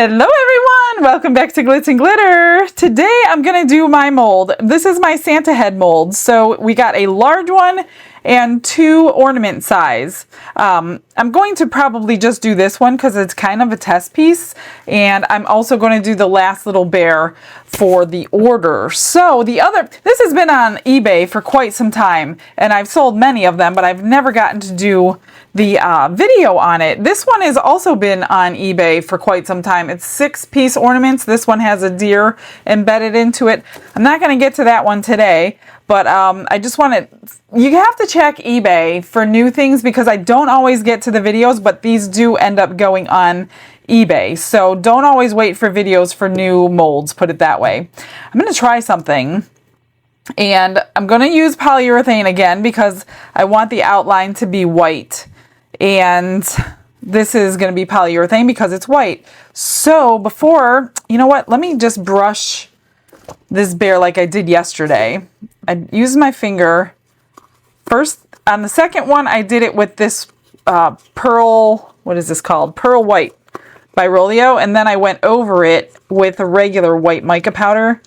Hello everyone! Welcome back to Glitz and Glitter. Today I'm going to do my mold. This is my Santa head mold. So we got a large one and two ornament size. I'm going to probably just do this one because it's kind of a test piece. And I'm also going to do the last little bear for the order. So this has been on eBay for quite some time. And I've sold many of them, but I've never gotten to do the video on it. This one has also been on eBay for quite some time. It's 6-piece ornaments. This one has a deer embedded into it. I'm not going to get to that one today, but I just wanted, you have to check eBay for new things because I don't always get to the videos, but these do end up going on eBay. So don't always wait for videos for new molds, put it that way. I'm going to try something. And I'm going to use polyurethane again because I want the outline to be white. And this is going to be polyurethane because it's white. So before, you know what, let me just brush this bear like I did yesterday. I used my finger. First, on the second one, I did it with this pearl, what is this called? Pearl White by Rolio. And then I went over it with a regular white mica powder.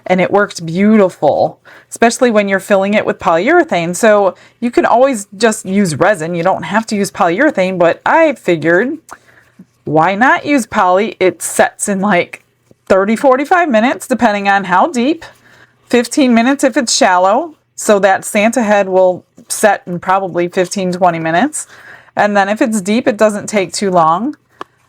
And it worked beautiful, especially when you're filling it with polyurethane. So you can always just use resin. You don't have to use polyurethane, but I figured, why not use poly? It sets in like 30, 45 minutes, depending on how deep. 15 minutes if it's shallow. So that Santa head will set in probably 15, 20 minutes. And then if it's deep, it doesn't take too long.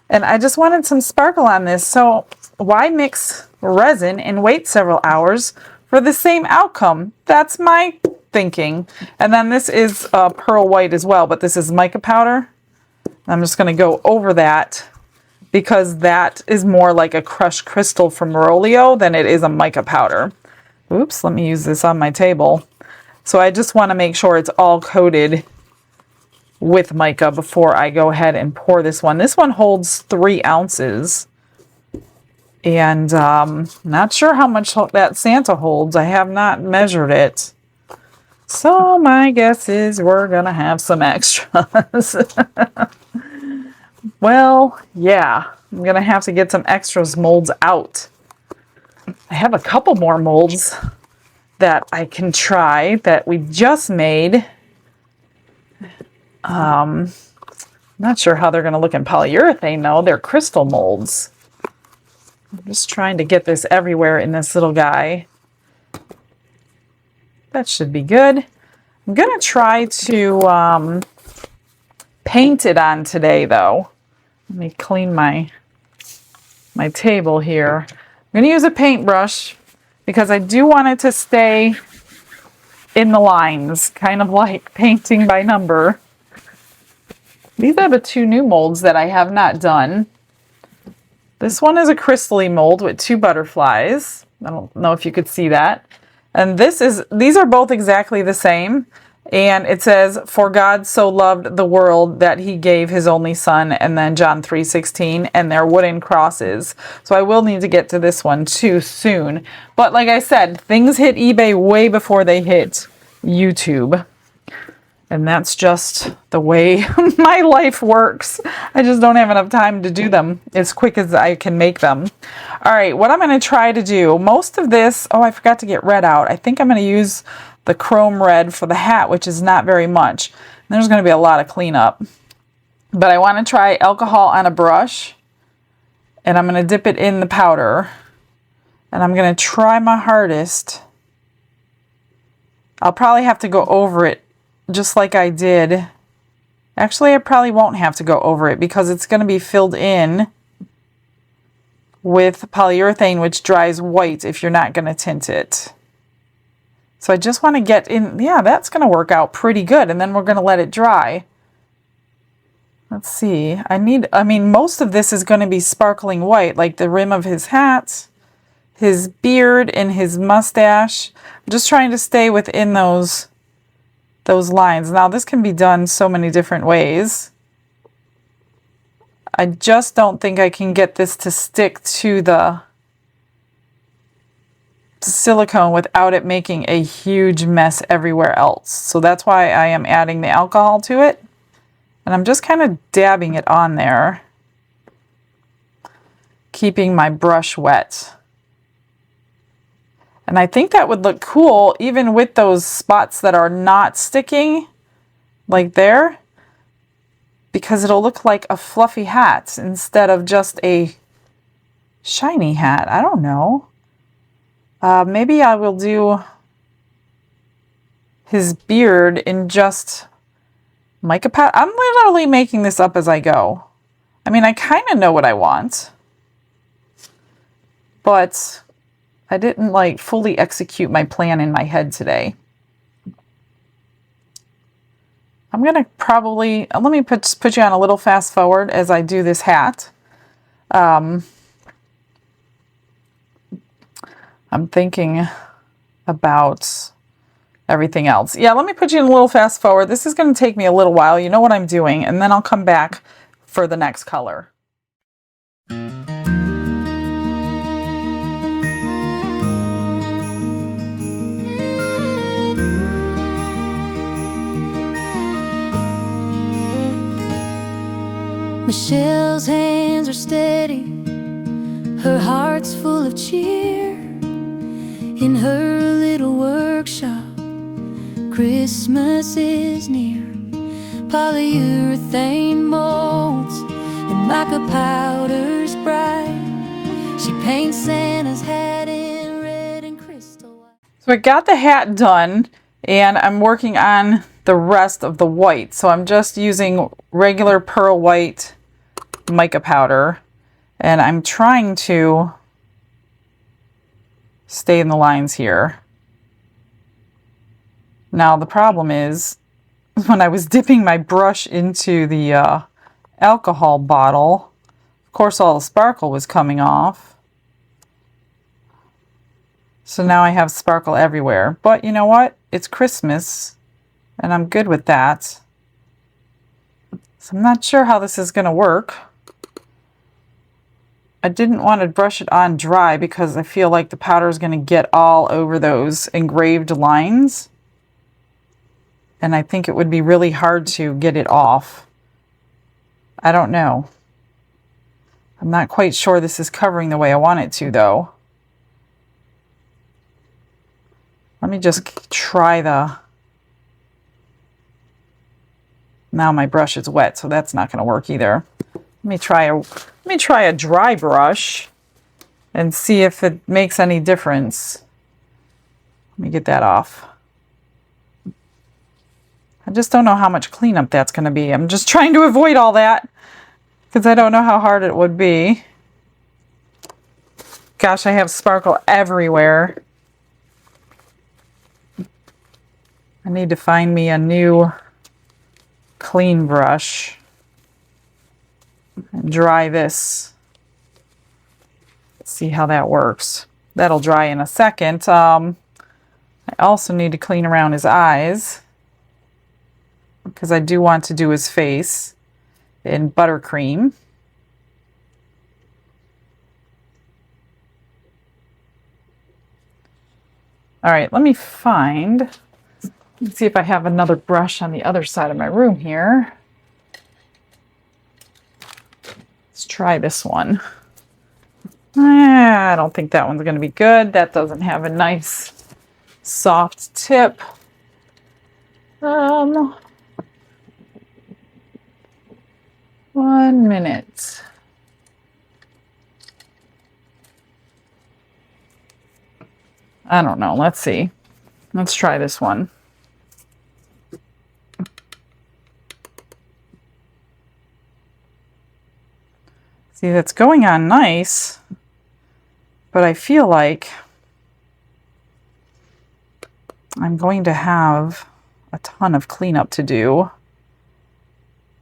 And I just wanted some sparkle on this. So why mix resin and wait several hours for the same outcome? That's my thinking. And then this is pearl white as well, but this is mica powder. I'm just going to go over that because that is more like a crushed crystal from Rolio than it is a mica powder. Oops, let me use this on my table. So I just want to make sure it's all coated with mica before I go ahead and pour this one. This one holds 3 ounces. And not sure how much that Santa holds. I have not measured it. So my guess is we're going to have some extras. Well, yeah. I'm going to have to get some extras molds out. I have a couple more molds that I can try that we just made. Not sure how they're going to look in polyurethane though. They're crystal molds. I'm just trying to get this everywhere in this little guy. That should be good. I'm going to try to paint it on today, though. Let me clean my table here. I'm going to use a paintbrush because I do want it to stay in the lines, kind of like painting by number. These are the 2 new molds that I have not done. This one is a crystally mold with 2 butterflies. I don't know if you could see that. And these are both exactly the same. And it says, for God so loved the world that he gave his only son, and then John 3:16, and they're wooden crosses. So I will need to get to this one too soon. But like I said, things hit eBay way before they hit YouTube. And that's just the way my life works. I just don't have enough time to do them as quick as I can make them. All right, what I'm going to try to do, most of this, oh, I forgot to get red out. I think I'm going to use the chrome red for the hat, which is not very much. And there's going to be a lot of cleanup. But I want to try alcohol on a brush. And I'm going to dip it in the powder. And I'm going to try my hardest. I'll probably have to go over it just like I did. Actually, I probably won't have to go over it because it's going to be filled in with polyurethane, which dries white if you're not going to tint it. So I just want to get in. Yeah, that's going to work out pretty good. And then we're going to let it dry. Let's see. I mean, most of this is going to be sparkling white, like the rim of his hat, his beard, and his mustache. I'm just trying to stay within those lines. Now this can be done so many different ways. I just don't think I can get this to stick to the silicone without it making a huge mess everywhere else. So that's why I am adding the alcohol to it. And I'm just kind of dabbing it on there. keeping my brush wet. And I think that would look cool even with those spots that are not sticking, like there, because it'll look like a fluffy hat instead of just a shiny hat. I don't know. Maybe I will do his beard in just mica powder. I'm literally making this up as I go. I mean, I kind of know what I want, but I didn't like fully execute my plan in my head today. I'm gonna probably, let me put you on a little fast forward as I do this hat. I'm thinking about everything else. Yeah, let me put you in a little fast forward. This is gonna take me a little while. You know what I'm doing, and then I'll come back for the next color. Michelle's hands are steady, her heart's full of cheer. In her little workshop, Christmas is near. Polyurethane molds and mica powders bright. She paints Santa's hat in red and crystal white. So I got the hat done, and I'm working on the rest of the white. So I'm just using regular pearl white mica powder, and I'm trying to stay in the lines here. Now the problem is, when I was dipping my brush into the alcohol bottle, of course all the sparkle was coming off. So now I have sparkle everywhere. But you know what? It's Christmas, and I'm good with that. So I'm not sure how this is going to work. I didn't want to brush it on dry because I feel like the powder is going to get all over those engraved lines. And I think it would be really hard to get it off. I don't know. I'm not quite sure this is covering the way I want it to, though. Let me just try the... Now my brush is wet, so that's not going to work either. Let me try a dry brush and see if it makes any difference. Let me get that off. I just don't know how much cleanup that's going to be. I'm just trying to avoid all that because I don't know how hard it would be. Gosh, I have sparkle everywhere. I need to find me a new clean brush and dry this. Let's see how that works. That'll dry in a second. I also need to clean around his eyes because I do want to do his face in buttercream. All right, let me find, let's see if I have another brush on the other side of my room here. Let's try this one. I don't think that one's going to be good. That doesn't have a nice soft tip. 1 minute. I don't know. Let's see. Let's try this one. See, that's going on nice, but I feel like I'm going to have a ton of cleanup to do.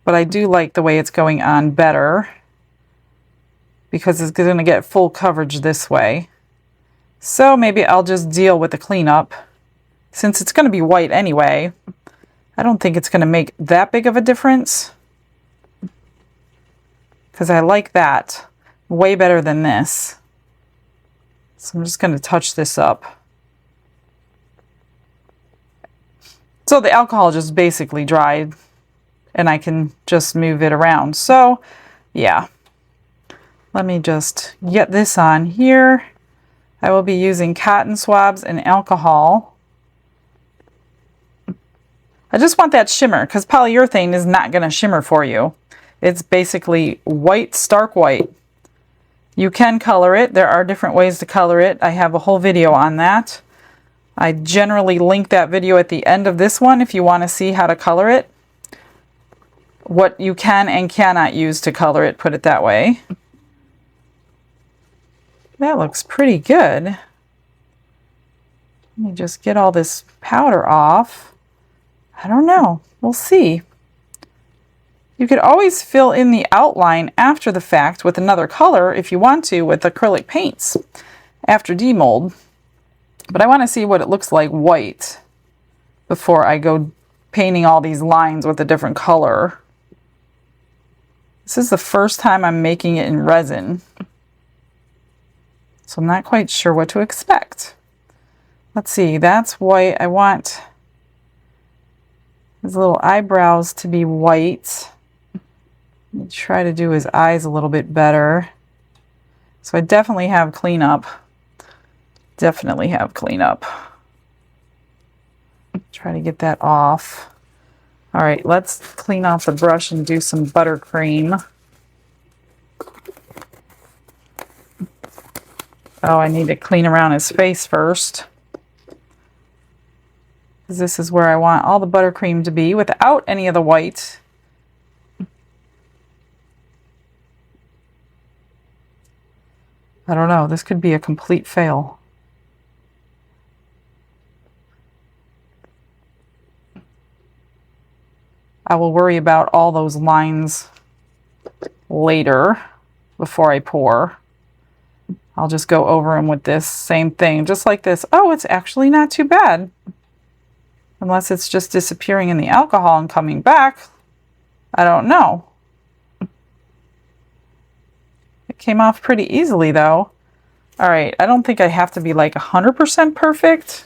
But I do like the way it's going on better because it's going to get full coverage this way. So maybe I'll just deal with the cleanup. Since it's going to be white anyway, I don't think it's going to make that big of a difference. Because I like that way better than this. So I'm just going to touch this up. So the alcohol just basically dried and I can just move it around. So yeah, Let me just get this on here. I will be using cotton swabs and alcohol. I just want that shimmer because polyurethane is not going to shimmer for you. It's basically white, stark white. You can color it. There are different ways to color it. I have a whole video on that. I generally link that video at the end of this one if you want to see how to color it. What you can and cannot use to color it, put it that way. That looks pretty good. Let me just get all this powder off. I don't know. We'll see. You could always fill in the outline after the fact with another color if you want to with acrylic paints after demold. But I want to see what it looks like white before I go painting all these lines with a different color. This is the first time I'm making it in resin, so I'm not quite sure what to expect. Let's see, that's white. I want his little eyebrows to be white. Let me try to do his eyes a little bit better. So I definitely have cleanup. Definitely have cleanup. Try to get that off. All right, let's clean off the brush and do some buttercream. Oh, I need to clean around his face first, because this is where I want all the buttercream to be without any of the white. I don't know, this could be a complete fail. I will worry about all those lines later before I pour. I'll just go over them with this same thing, just like this. Oh, it's actually not too bad. Unless it's just disappearing in the alcohol and coming back. I don't know. It came off pretty easily though. All right, I don't think I have to be like 100% perfect,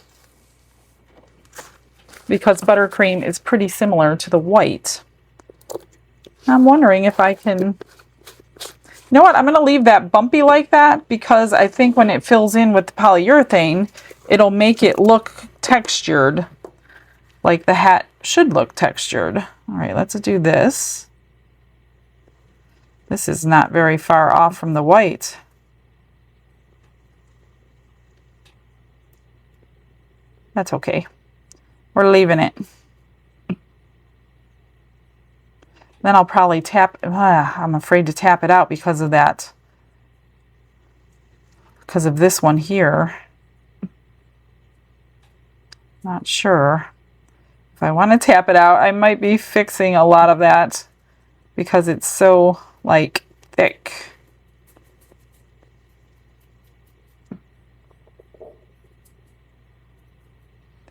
because buttercream is pretty similar to the white. I'm wondering if I can, you know what, I'm going to leave that bumpy like that, because I think when it fills in with the polyurethane, it'll make it look textured, like the hat should look textured. All right, let's do this. This is not very far off from the white. That's okay. We're leaving it. Then I'll probably tap, I'm afraid to tap it out because of that. Because of this one here. Not sure. If I want to tap it out, I might be fixing a lot of that because it's so, like, thick.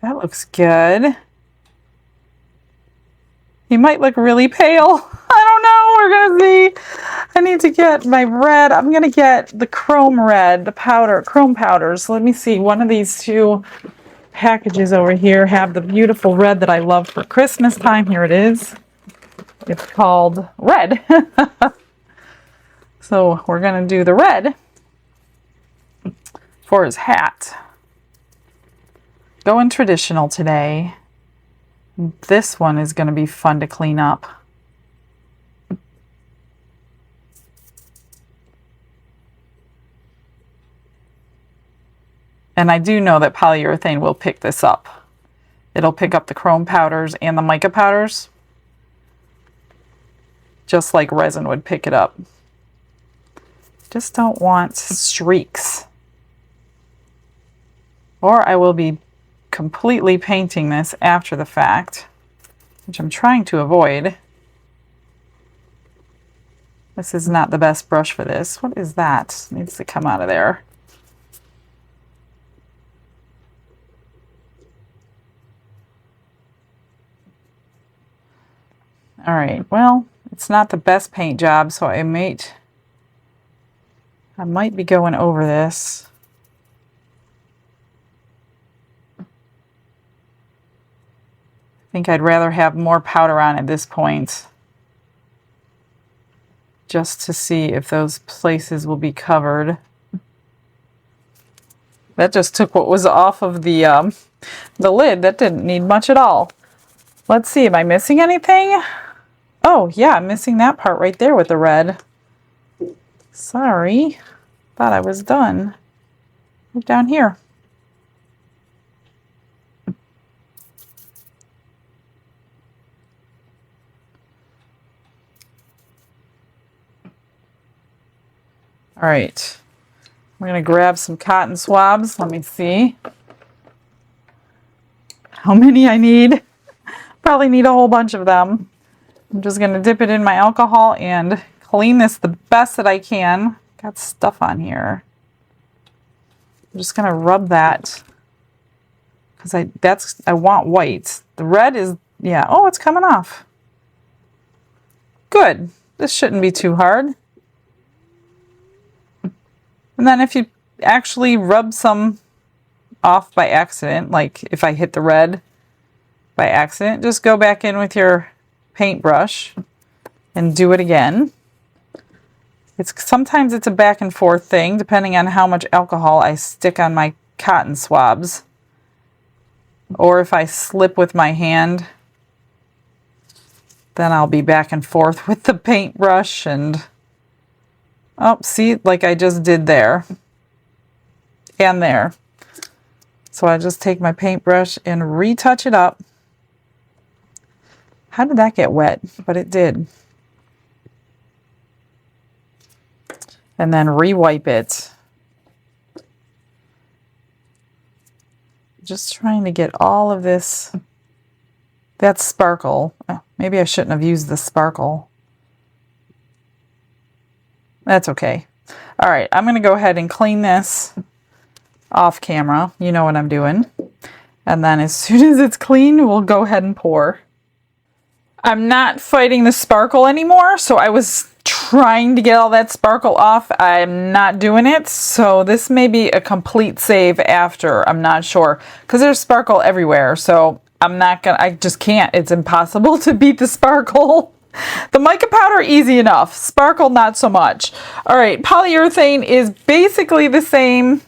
That looks good. He might look really pale. I don't know. We're going to see. I need to get my red. I'm going to get the chrome red, the powder, chrome powders. Let me see. One of these two packages over here have the beautiful red that I love for Christmas time. Here it is. It's called red. So we're going to do the red for his hat. Going traditional today. This one is going to be fun to clean up. And I do know that polyurethane will pick this up. It'll pick up the chrome powders and the mica powders, just like resin would pick it up. Just don't want streaks. Or I will be completely painting this after the fact, which I'm trying to avoid. This is not the best brush for this. What is that? It needs to come out of there. All right, well, it's not the best paint job, so I might be going over this. I think I'd rather have more powder on at this point. just to see if those places will be covered. That just took what was off of the lid. That didn't need much at all. Let's see, am I missing anything? Oh yeah, I'm missing that part right there with the red. Sorry, thought I was done. Look down here. All right, I'm gonna grab some cotton swabs. Let me see how many I need. Probably need a whole bunch of them. I'm just gonna dip it in my alcohol and clean this the best that I can. Got stuff on here. I'm just gonna rub that because I want white. The red is, yeah, oh, it's coming off. Good. This shouldn't be too hard. And then if you actually rub some off by accident, like if I hit the red by accident, just go back in with your paintbrush and do it again. Sometimes it's a back and forth thing depending on how much alcohol I stick on my cotton swabs, or if I slip with my hand, then I'll be back and forth with the paintbrush. And oh, see, like I just did there and there. So I just take my paintbrush and retouch it up. How did that get wet? But it did. And then re-wipe it. Just trying to get all of this. That's sparkle. Maybe I shouldn't have used the sparkle. That's okay. All right, I'm going to go ahead and clean this off camera. You know what I'm doing. And then as soon as it's clean, we'll go ahead and pour. I'm not fighting the sparkle anymore, so I was trying to get all that sparkle off. I'm not doing it, so this may be a complete save after. I'm not sure, because there's sparkle everywhere, so I just can't. It's impossible to beat the sparkle. The mica powder, easy enough. Sparkle, not so much. All right, polyurethane is basically the same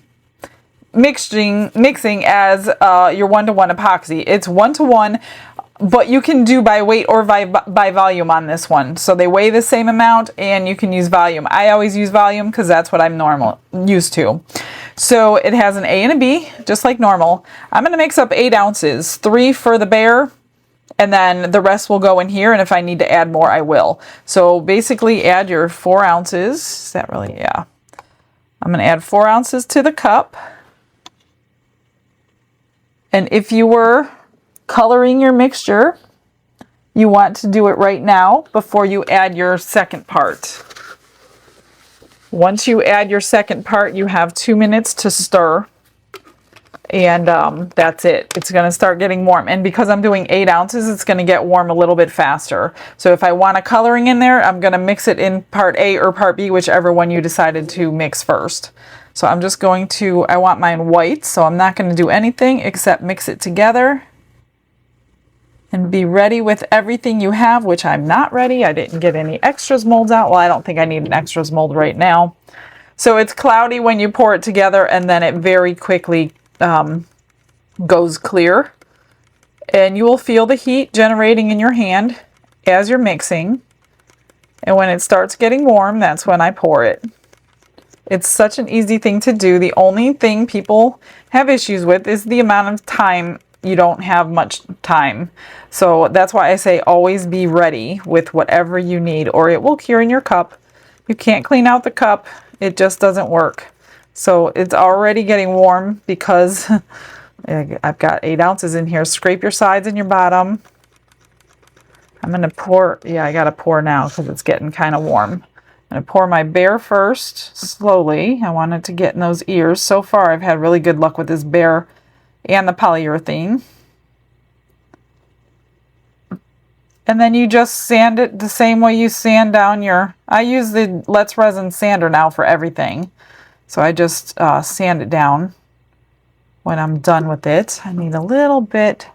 mixing as your 1-to-1 epoxy. It's 1-to-1, but you can do by weight or by volume on this one. So they weigh the same amount and you can use volume. I always use volume because that's what I'm used to. So it has an A and a B, just like normal. I'm going to mix up 8 ounces, 3 for the bare, and then the rest will go in here, and if I need to add more, I will. So basically add your 4 ounces. Is that really? Yeah. I'm going to add 4 ounces to the cup. And if you were coloring your mixture, you want to do it right now before you add your second part. Once you add your second part, you have 2 minutes to stir, and that's it. It's going to start getting warm, and because I'm doing 8 ounces, it's going to get warm a little bit faster. So if I want a coloring in there, I'm going to mix it in part A or part B, whichever one you decided to mix first. So I'm just going to, I want mine white, so I'm not going to do anything except mix it together and be ready with everything you have, which I'm not ready. I didn't get any extras molds out. Well, I don't think I need an extras mold right now. So it's cloudy when you pour it together, and then it very quickly goes clear. And you will feel the heat generating in your hand as you're mixing. And when it starts getting warm, that's when I pour it. It's such an easy thing to do. The only thing people have issues with is the amount of time. You don't have much time. So that's why I say always be ready with whatever you need, or it will cure in your cup. You can't clean out the cup. It just doesn't work. So it's already getting warm because I've got 8 ounces in here. Scrape your sides and your bottom. I'm going to pour. Yeah, I got to pour now because it's getting kind of warm. I'm going to pour my bare first, slowly. I want it to get in those ears. So far, I've had really good luck with this bare and the polyurethane. And then you just sand it the same way you sand down your... I use the Let's Resin sander now for everything. So I just sand it down when I'm done with it. I need a little bit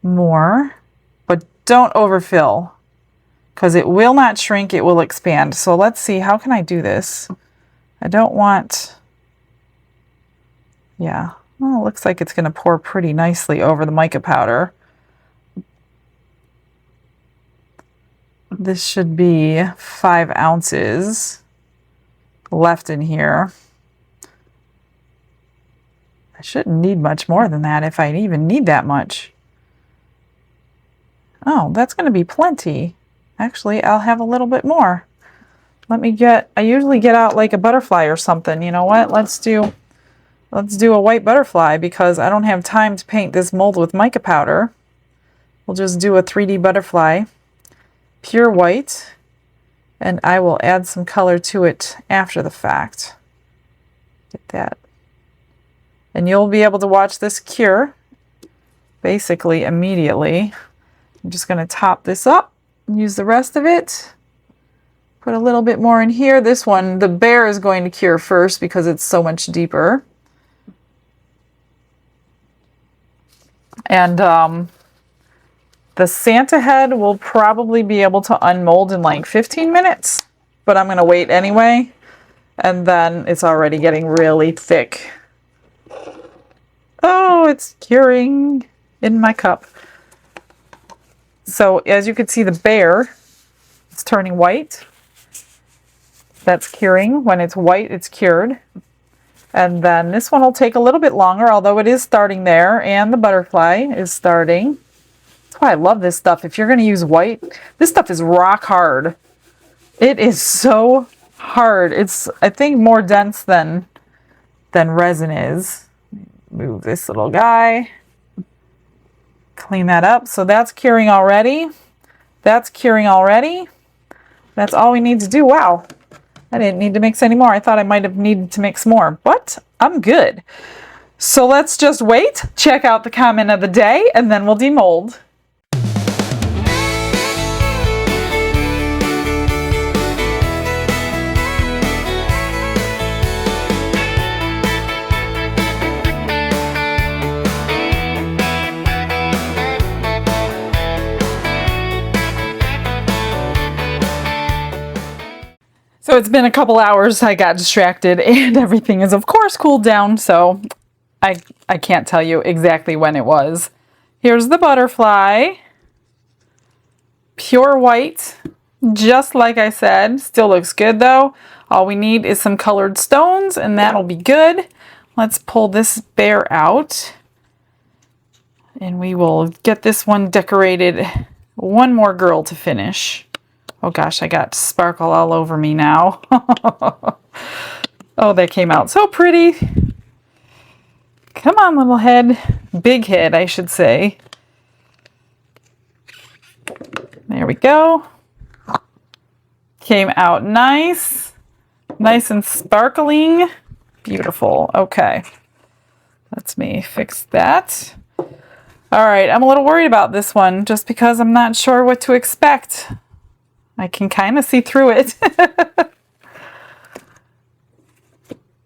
more, but don't overfill. because it will not shrink, it will expand. So let's see, how can I do this? I don't want, yeah, well, it looks like it's going to pour pretty nicely over the mica powder. This should be 5 ounces left in here. I shouldn't need much more than that, if I even need that much. Oh, that's going to be plenty. Actually, I'll have a little bit more. Let me get, I usually get out like a butterfly or something. You know what? Let's do a white butterfly because I don't have time to paint this mold with mica powder. We'll just do a 3D butterfly, pure white, and I will add some color to it after the fact. Get that. And you'll be able to watch this cure basically immediately. I'm just going to top this up and use the rest of it. Put a little bit more in here. This one, the bear is going to cure first because it's so much deeper. And the Santa head will probably be able to unmold in like 15 minutes, but I'm going to wait anyway. And then it's already getting really thick. Oh, it's curing in my cup. So as you can see, the bear is turning white. That's curing. When it's white, it's cured. And then this one will take a little bit longer, although it is starting there, and the butterfly is starting. That's why I love this stuff. If you're going to use white, this stuff is rock hard. It is so hard. It's, I think, more dense than resin is. Move this little guy. Clean that up. So that's curing already. That's curing already. That's all we need to do. Wow. I didn't need to mix any more. I thought I might have needed to mix more, but I'm good. So let's just wait, check out the comment of the day, and then we'll demold. So it's been a couple hours, I got distracted, and everything is of course cooled down, so I can't tell you exactly when it was. Here's the butterfly. Pure white, just like I said. Still looks good though. All we need is some colored stones, and that'll be good. Let's pull this bear out, and we will get this one decorated. One more girl to finish. Oh gosh, I got sparkle all over me now. Oh, that came out so pretty. Come on, little head. Big head, I should say. There we go. Came out nice. Nice and sparkling. Beautiful. Okay. Let me fix that. All right, I'm a little worried about this one just because I'm not sure what to expect. I can kind of see through it.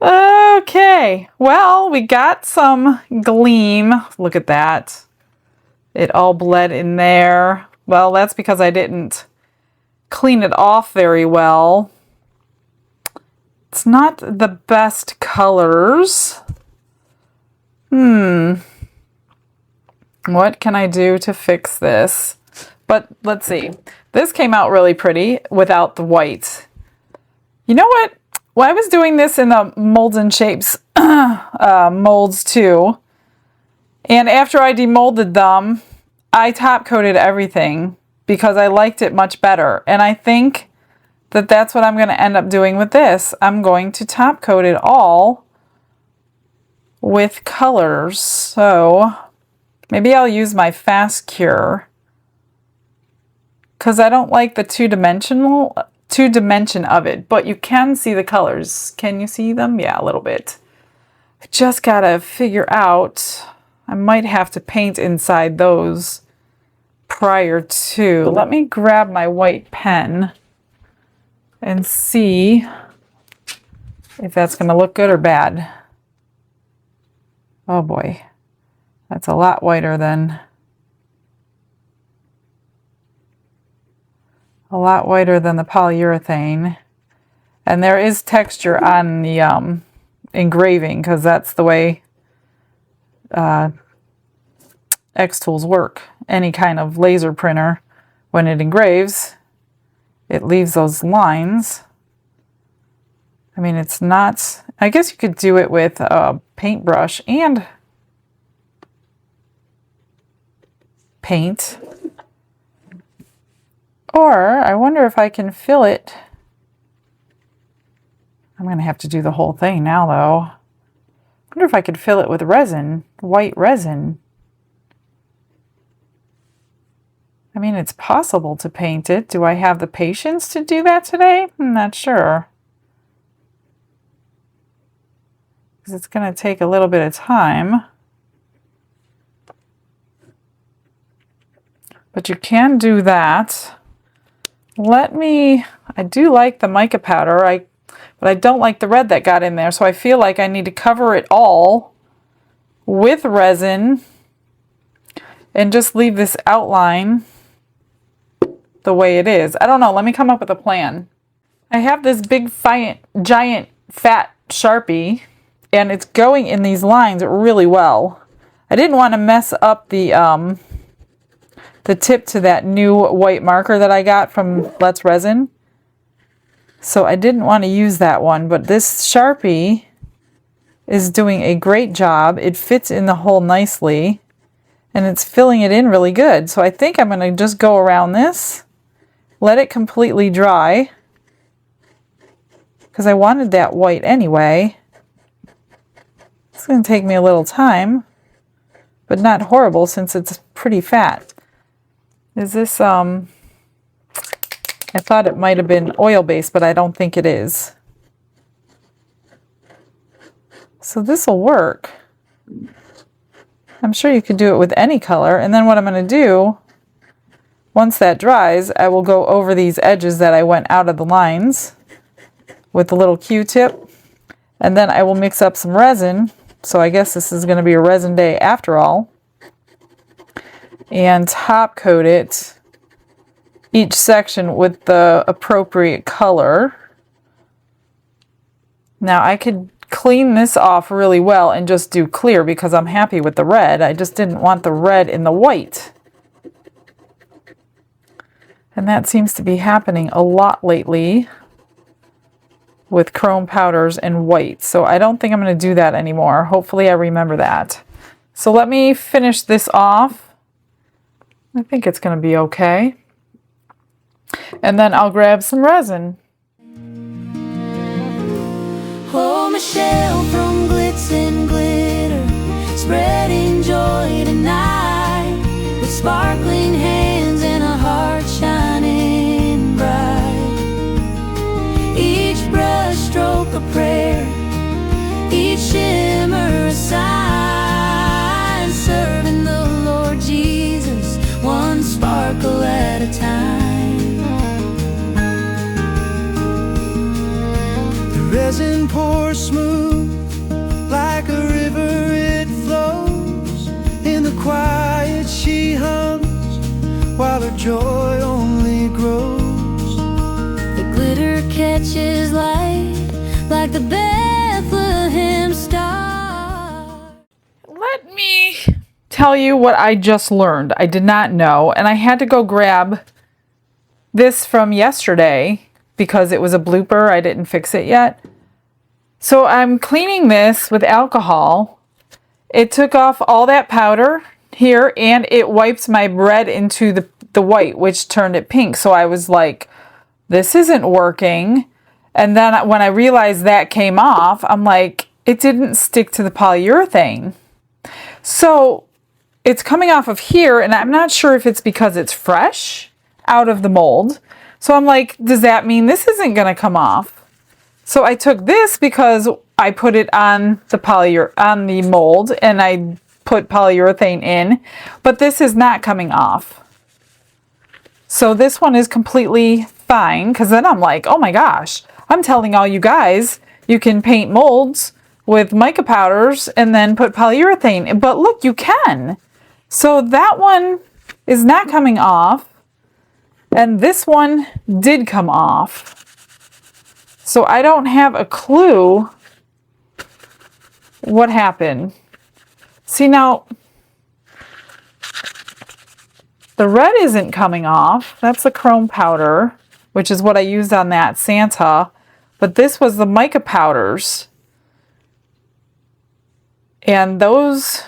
Okay, well, we got some gleam. Look at that. It all bled in there. Well, that's because I didn't clean it off very well. It's not the best colors. What can I do to fix this? But let's see. This came out really pretty without the white. You know what? Well, I was doing this in the Molds and Shapes molds too. And after I demolded them, I top coated everything because I liked it much better. And I think that that's what I'm going to end up doing with this. I'm going to top coat it all with colors. So maybe I'll use my fast cure, because I don't like the two dimension of it, but you can see the colors. Can you see them? Yeah, a little bit. I just gotta figure out, I might have to paint inside those prior to. Let me grab my white pen and see if that's gonna look good or bad. Oh boy, that's a lot whiter than a lot whiter than the polyurethane. And there is texture on the engraving because that's the way X-Tools work. Any kind of laser printer, when it engraves, it leaves those lines. I mean, it's not, I guess you could do it with a paintbrush and paint. Or I wonder if I can fill it. I'm going to have to do the whole thing now, though. I wonder if I could fill it with resin, white resin. I mean, it's possible to paint it. Do I have the patience to do that today? I'm not sure. Because it's going to take a little bit of time. But you can do that. I do like the mica powder, but I don't like the red that got in there, so I feel like I need to cover it all with resin and just leave this outline the way it is. I don't know, let me come up with a plan. I have this big giant fat Sharpie, and it's going in these lines really well. I didn't want to mess up the tip to that new white marker that I got from Let's Resin. So I didn't want to use that one, but this Sharpie is doing a great job. It fits in the hole nicely, and it's filling it in really good. So I think I'm going to just go around this, let it completely dry, because I wanted that white anyway. It's going to take me a little time, but not horrible since it's pretty fat. Is this, I thought it might have been oil-based, but I don't think it is. So this will work. I'm sure you could do it with any color. And then what I'm going to do, once that dries, I will go over these edges that I went out of the lines with the little Q-tip. And then I will mix up some resin. So I guess this is going to be a resin day after all. And top coat it, each section with the appropriate color. Now I could clean this off really well and just do clear because I'm happy with the red. I just didn't want the red in the white. And that seems to be happening a lot lately with chrome powders and white. So I don't think I'm going to do that anymore. Hopefully I remember that. So let me finish this off. I think it's going to be okay. And then I'll grab some resin. Oh, Michelle from Glitz and Glitter, spreading joy tonight, with sparkling hands and a heart shining bright. Each brush stroke a prayer, each shimmer a sign, serving the Lord Jesus, one sparkle at a time. The resin pours smooth like a river, it flows. In the quiet she hums while her joy only grows. The glitter catches light like the Bethlehem star. Let me tell you what I just learned. I did not know, and I had to go grab this from yesterday because it was a blooper. I didn't fix it yet. So I'm cleaning this with alcohol. It took off all that powder here, and it wiped my red into the white, which turned it pink. So I was like, this isn't working. And then when I realized that came off, I'm like, it didn't stick to the polyurethane. So it's coming off of here, and I'm not sure if it's because it's fresh out of the mold. So I'm like, does that mean this isn't going to come off? So I took this because I put it on the mold, and I put polyurethane in, but this is not coming off. So this one is completely fine, because then I'm like, oh my gosh, I'm telling all you guys you can paint molds with mica powders and then put polyurethane, but look, you can. So that one is not coming off. And this one did come off. So I don't have a clue what happened. See now, the red isn't coming off. That's the chrome powder, which is what I used on that Santa. But this was the mica powders. And those,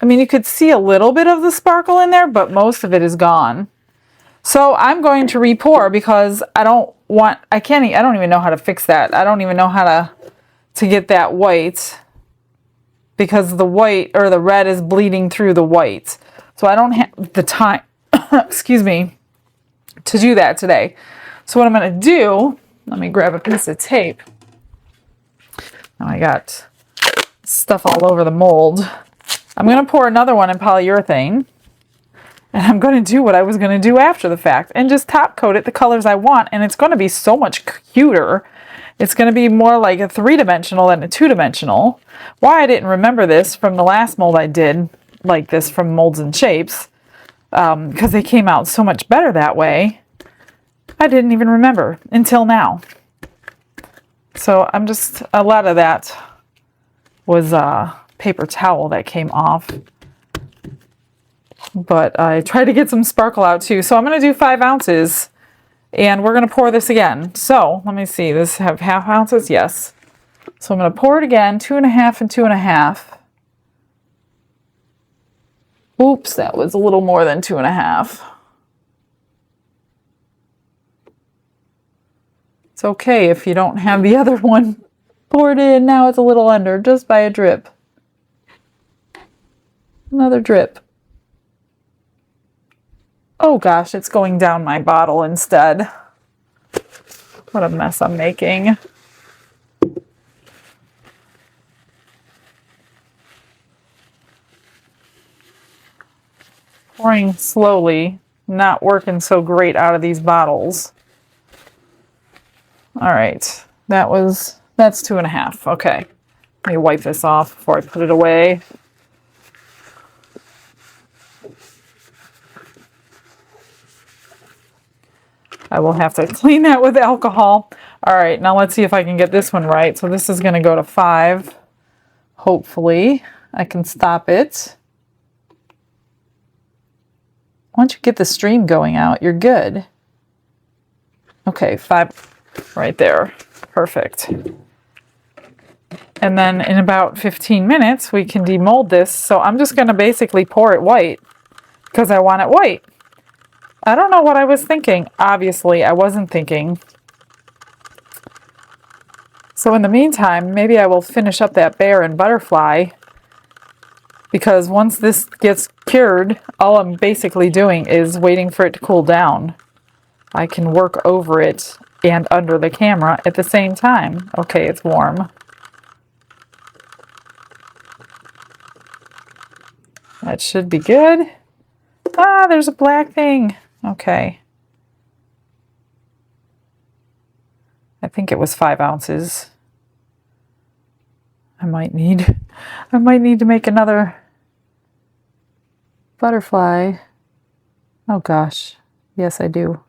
I mean, you could see a little bit of the sparkle in there, but most of it is gone. So I'm going to repour because I don't even know how to fix that. I don't even know how to get that white because the white or the red is bleeding through the white. So I don't have the time, excuse me, to do that today. So what I'm going to do, let me grab a piece of tape. Now I got stuff all over the mold. I'm going to pour another one in polyurethane. And I'm going to do what I was going to do after the fact and just top coat it the colors I want. And it's going to be so much cuter. It's going to be more like a 3-dimensional than a 2-dimensional. Why I didn't remember this from the last mold I did like this from Molds and Shapes, because they came out so much better that way. I didn't even remember until now. So I'm just, a lot of that was paper towel that came off. But I tried to get some sparkle out too. So I'm going to do 5 ounces and we're going to pour this again. So let me see, this have 1/2 ounces? Yes. So I'm going to pour it again, 2.5 and 2.5. Oops, that was a little more than 2.5. It's okay if you don't have the other one poured in. Now it's a little under, just by a drip. Another drip. Oh gosh, it's going down my bottle instead. What a mess I'm making. Pouring slowly, not working so great out of these bottles. All right, that's 2.5. Okay, let me wipe this off before I put it away. I will have to clean that with alcohol. All right, now let's see if I can get this one right. So this is going to go to 5. Hopefully, I can stop it. Once you get the stream going out, you're good. Okay, 5 right there. Perfect. And then in about 15 minutes, we can demold this. So I'm just going to basically pour it white because I want it white. I don't know what I was thinking. Obviously, I wasn't thinking. So in the meantime, maybe I will finish up that bear and butterfly, because once this gets cured, all I'm basically doing is waiting for it to cool down. I can work over it and under the camera at the same time. Okay, it's warm. That should be good. Ah, there's a black thing. Okay. I think it was 5 ounces. I might need to make another butterfly. Oh gosh. Yes, I do.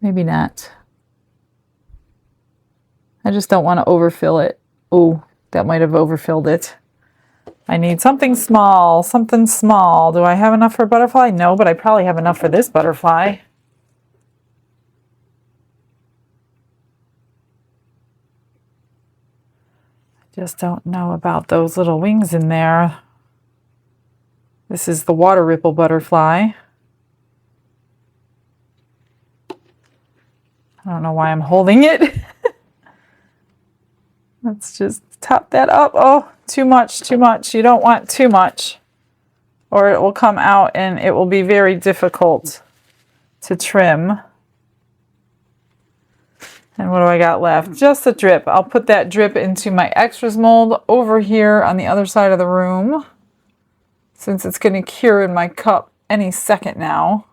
Maybe not. I just don't want to overfill it. Oh, that might have overfilled it. I need something small, something small. Do I have enough for a butterfly? No, but I probably have enough for this butterfly. I just don't know about those little wings in there. This is the water ripple butterfly. I don't know why I'm holding it. Let's just top that up. Oh, too much, too much. You don't want too much, or it will come out and it will be very difficult to trim. And what do I got left? Just a drip. I'll put that drip into my extras mold over here on the other side of the room, since it's going to cure in my cup any second now.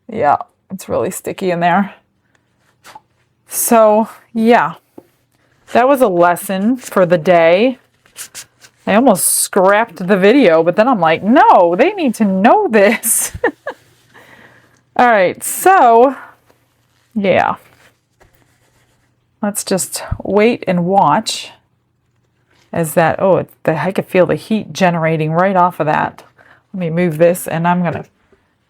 Yeah, it's really sticky in there. So, yeah. That was a lesson for the day. I almost scrapped the video, but then I'm like, no, they need to know this. All right, so yeah. Let's just wait and watch as that, oh, I could feel the heat generating right off of that. Let me move this, and I'm going to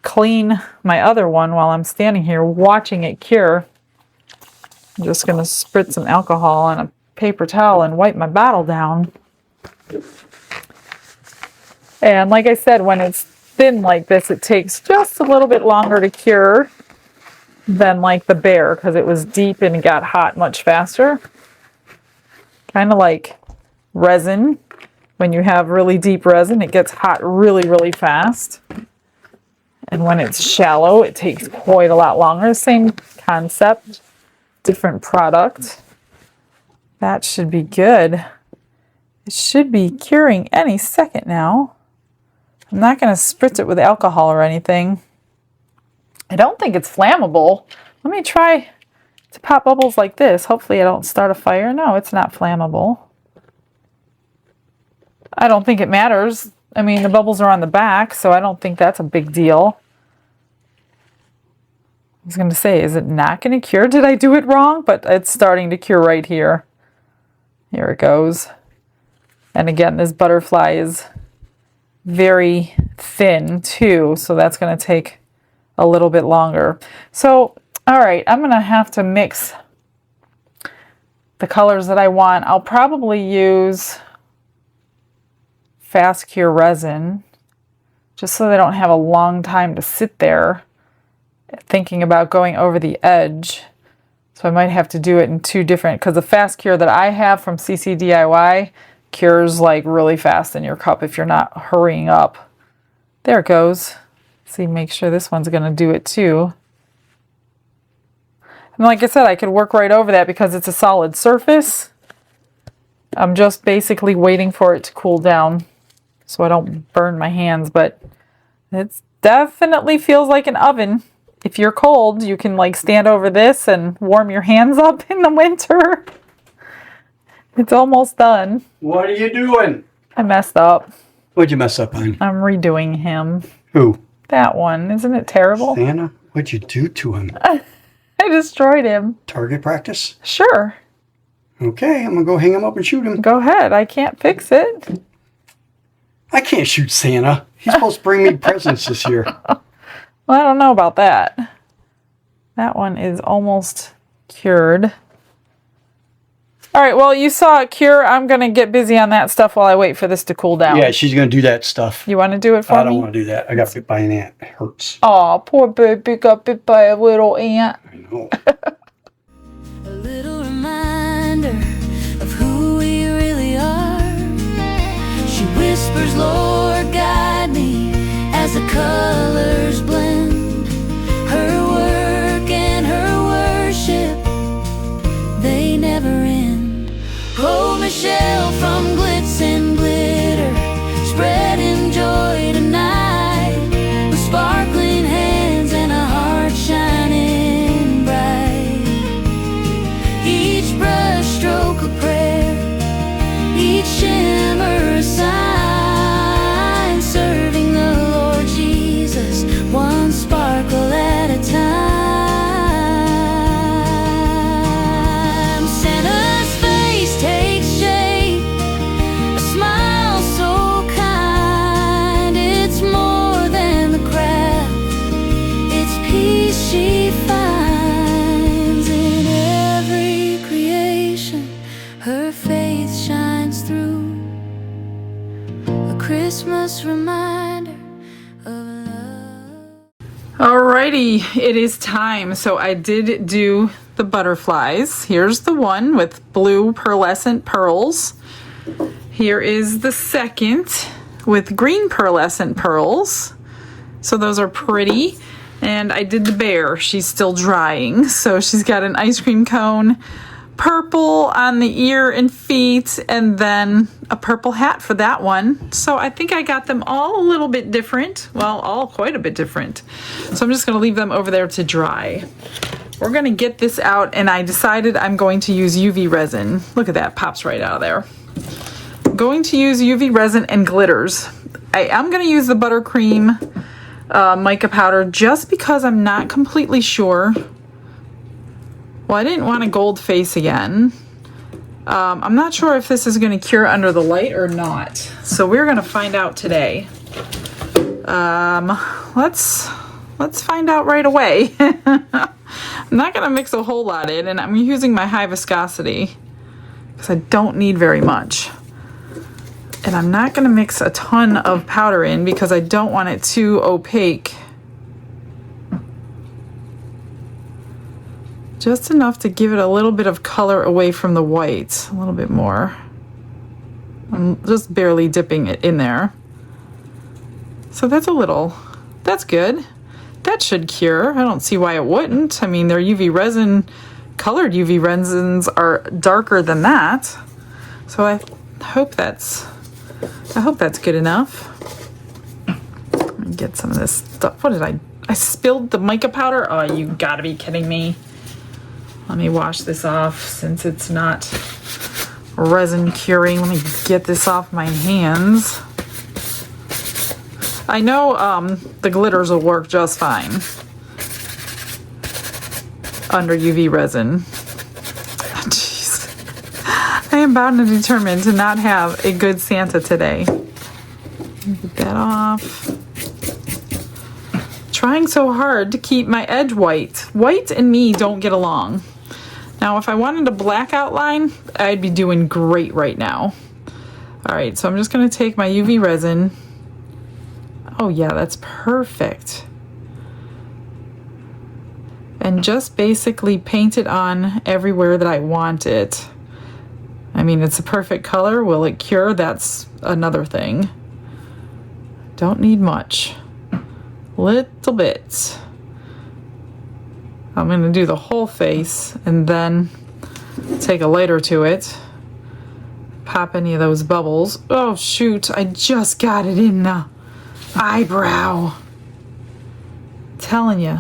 clean my other one while I'm standing here watching it cure. I'm just going to spritz some alcohol on a paper towel and wipe my bottle down. And like I said, when it's thin like this, it takes just a little bit longer to cure than like the Bear, because it was deep and got hot much faster. Kind of like resin. When you have really deep resin, it gets hot really, really fast. And when it's shallow, it takes quite a lot longer. Same concept, different product. That should be good. It should be curing any second now. I'm not going to spritz it with alcohol or anything. I don't think it's flammable. Let me try to pop bubbles like this. Hopefully I don't start a fire. No, it's not flammable. I don't think it matters. I mean, the bubbles are on the back, so I don't think that's a big deal. I was going to say, is it not going to cure? Did I do it wrong? But it's starting to cure right here. Here it goes. And again, this butterfly is very thin too, so that's going to take a little bit longer. So, all right, I'm going to have to mix the colors that I want. I'll probably use fast cure resin just so they don't have a long time to sit there thinking about going over the edge. So I might have to do it in two different, because the fast cure that I have from CC DIY cures like really fast in your cup if you're not hurrying up. There it goes. See, make sure this one's going to do it too. And like I said, I could work right over that because it's a solid surface. I'm just basically waiting for it to cool down so I don't burn my hands, but it definitely feels like an oven. If you're cold, you can like stand over this and warm your hands up in the winter. It's almost done. What are you doing? I messed up. What'd you mess up on? I'm redoing him. Who? That one. Isn't it terrible? Santa? What'd you do to him? I destroyed him. Target practice? Sure. Okay, I'm gonna go hang him up and shoot him. Go ahead. I can't fix it. I can't shoot Santa. He's supposed to bring me presents this year. Well, I don't know about that. That one is almost cured. All right, well, you saw it cure. I'm going to get busy on that stuff while I wait for this to cool down. Yeah, she's gonna do that stuff. You want to do it for me? I don't want to do that. I got bit by an ant. It hurts. Aw, poor baby got bit by a little ant. I know. A little reminder of who we really are. She whispers, Lord, guide me as the colors blend. Her work and her worship, they never end. Oh, Michelle from Glitz and Glitter, spreading joy tonight with sparkling hands and a heart shining bright. Each brush stroke a prayer, each shimmer a sign, serving the Lord Jesus, one sparkle at a time. Santa's face takes shape, a smile so kind. It's more than the craft, it's peace she finds in every creation. Her faith shines through, a Christmas reminder of love. Alrighty, it is time. So I did do the butterflies. Here's the one with blue pearlescent pearls. Here is the second with green pearlescent pearls. So those are pretty. And I did the bear. She's still drying. So she's got an ice cream cone, purple on the ear and feet, and then a purple hat for that one. So I think I got them all a little bit different. Well, all quite a bit different. So I'm just going to leave them over there to dry. We're going to get this out, and I decided I'm going to use UV resin. Look at that, pops right out of there. I'm going to use UV resin and glitters. I am going to use the buttercream mica powder just because I'm not completely sure. Well, I didn't want a gold face again. I'm not sure if this is going to cure under the light or not. So we're going to find out today. Let's find out right away. I'm not going to mix a whole lot in, and I'm using my high viscosity because I don't need very much. And I'm not going to mix a ton of powder in because I don't want it too opaque. Just enough to give it a little bit of color away from the white, a little bit more. I'm just barely dipping it in there. So that's good. That should cure. I don't see why it wouldn't. I mean, their UV resin, colored UV resins are darker than that. So I hope that's good enough. Let me get some of this stuff. What did I spilled the mica powder? Oh, you gotta be kidding me. Let me wash this off since it's not resin curing. Let me get this off my hands. I know the glitters will work just fine under UV resin. Jeez. I am bound and determined to not have a good Santa today. Get that off. Trying so hard to keep my edge white. White and me don't get along. Now, if I wanted a black outline, I'd be doing great right now. All right, so I'm just going to take my UV resin. Oh yeah, that's perfect. And just basically paint it on everywhere that I want it. I mean, it's a perfect color. Will it cure? That's another thing. Don't need much. Little bit. I'm going to do the whole face and then take a lighter to it. Pop any of those bubbles. Oh shoot, I just got it in the eyebrow. Telling you,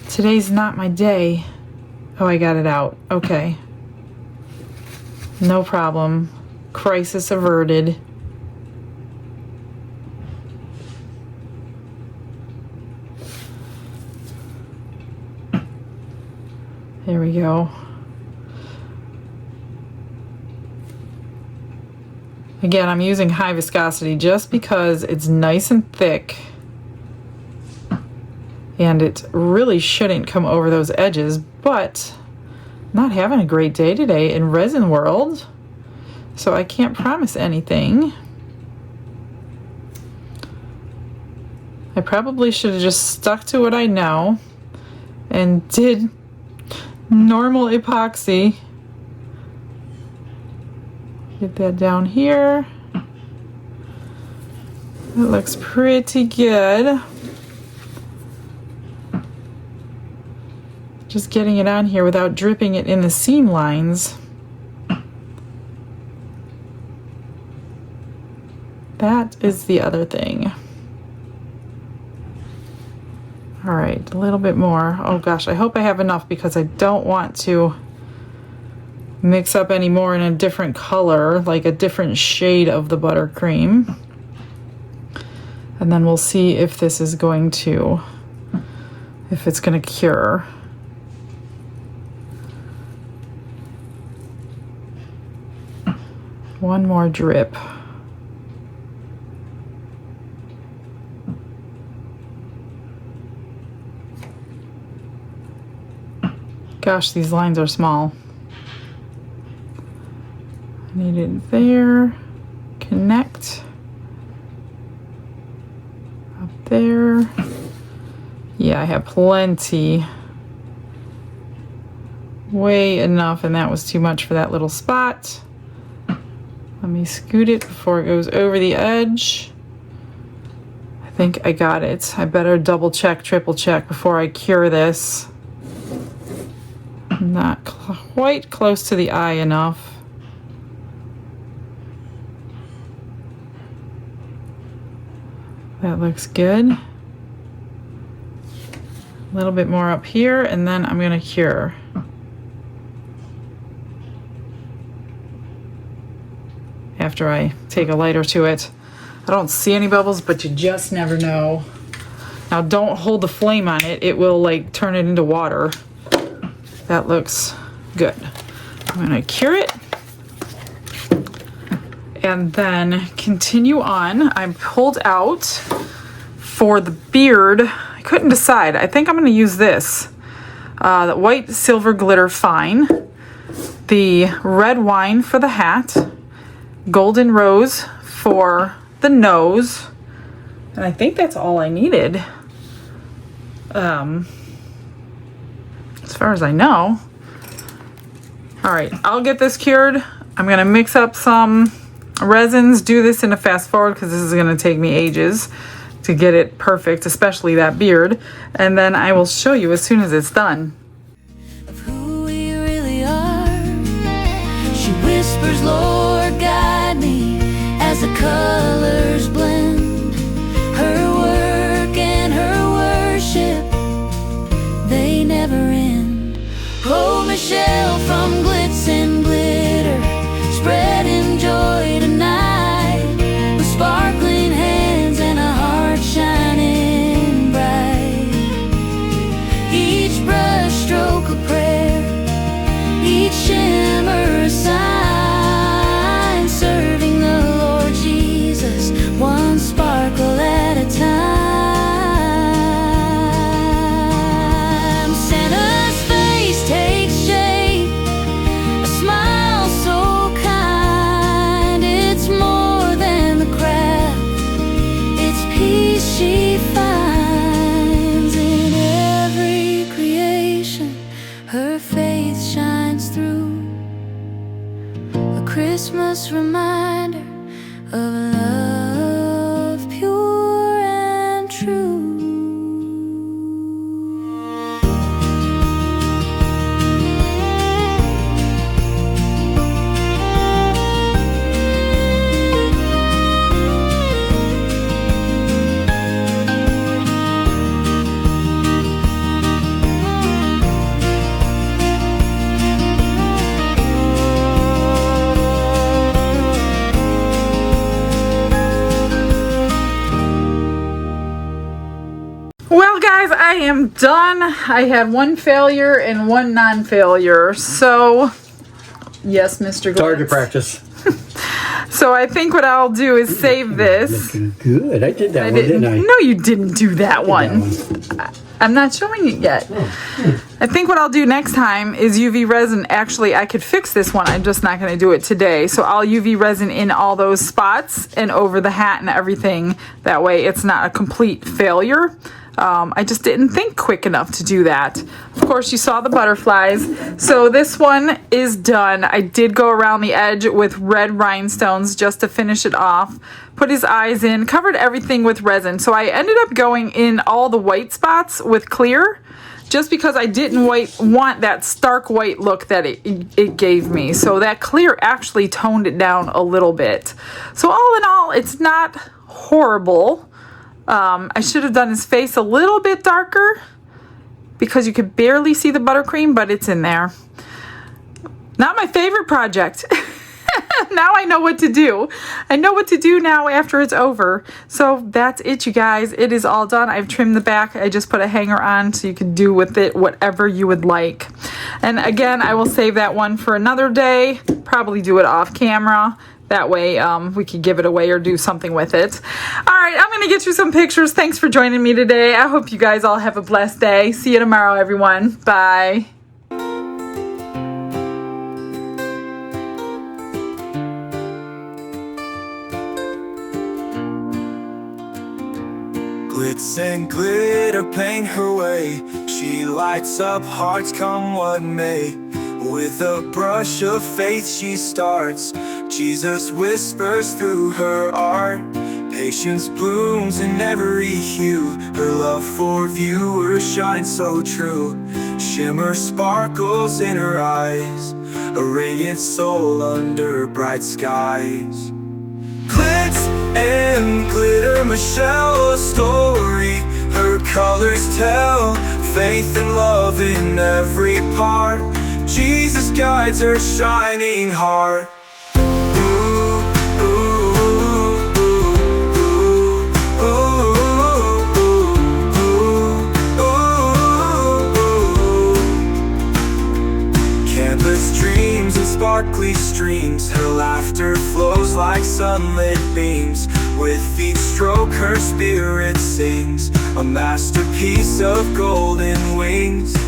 today's not my day. Oh, I got it out. Okay. No problem. Crisis averted. There we go. Again, I'm using high viscosity just because it's nice and thick and it really shouldn't come over those edges, but I'm not having a great day today in resin world, so I can't promise anything. I probably should have just stuck to what I know and did normal epoxy. Get that down here. It looks pretty good. Just getting it on here without dripping it in the seam lines. That is the other thing. All right, a little bit more. Oh gosh, I hope I have enough because I don't want to mix up any more in a different color, like a different shade of the buttercream. And then we'll see if this is going to, if it's going to cure. One more drip. Gosh, these lines are small. Need it there. Connect. Up there. Yeah, I have plenty. Way enough, and that was too much for that little spot. Let me scoot it before it goes over the edge. I think I got it. I better double check, triple check before I cure this. Not quite close to the eye enough. That looks good. A little bit more up here, and then I'm going to cure. after I take a lighter to it. I don't see any bubbles, but you just never know. Now don't hold the flame on it. It will like turn it into water. That looks good. I'm gonna cure it. And then continue on. I pulled out for the beard. I couldn't decide. I think I'm gonna use this. The white silver glitter fine. The red wine for the hat. Golden rose for the nose, and I think that's all I needed, as far as I know. All right, I'll get this cured. I'm gonna mix up some resins, do this in a fast forward because this is gonna take me ages to get it perfect, especially that beard, and then I will show you as soon as it's done. Of who we really are. She whispers, Lord, guide me as the colors blend. Her work and her worship, they never end. Oh, Michelle from Glitz and Glitter, spreading joy tonight, with sparkling hands and a heart shining bright. Each brush stroke a prayer, each shimmer a sign, serving the Lord Jesus, one sparkle at a time. Santa's face takes shape, a smile so kind. It's more than the craft, it's peace she finds in every creation. Her faith shines through, a Christmas reminder of love pure and true. Well, guys, I am done. I had one failure and one non-failure. So, yes, Mr. Target Glitz. practice. So I think what I'll do is save this. Looking good. I did that I one, didn't. didn't I? No, you didn't do that one. That I'm not showing it yet. I think what I'll do next time is UV resin. Actually, I could fix this one. I'm just not going to do it today. So I'll UV resin in all those spots and over the hat and everything. That way it's not a complete failure. I just didn't think quick enough to do that. Of course, you saw the butterflies. So this one is done. I did go around the edge with red rhinestones just to finish it off. Put his eyes in, covered everything with resin. So I ended up going in all the white spots with clear, just because I didn't want that stark white look that it gave me. So that clear actually toned it down a little bit. So all in all, it's not horrible. I should have done his face a little bit darker because you could barely see the buttercream, but it's in there. Not my favorite project. Now I know what to do. I know what to do now after it's over. So that's it, you guys. It is all done. I've trimmed the back. I just put a hanger on so you can do with it whatever you would like. And again, I will save that one for another day. Probably do it off camera. That way we could give it away or do something with it. All right, I'm going to get you some pictures. Thanks for joining me today. I hope you guys all have a blessed day. See you tomorrow, everyone. Bye. Glitz and glitter paint her way. She lights up hearts come what may. With a brush of faith she starts. Jesus whispers through her art. Patience blooms in every hue. Her love for viewers shines so true. Shimmer sparkles in her eyes. A radiant soul under bright skies. Glitz and glitter, Michelle, a story. Her colors tell faith and love in every part. Jesus guides her shining heart. Ooh, sparkly streams. Her laughter flows like sunlit beams. With each stroke her spirit sings, a masterpiece of golden wings.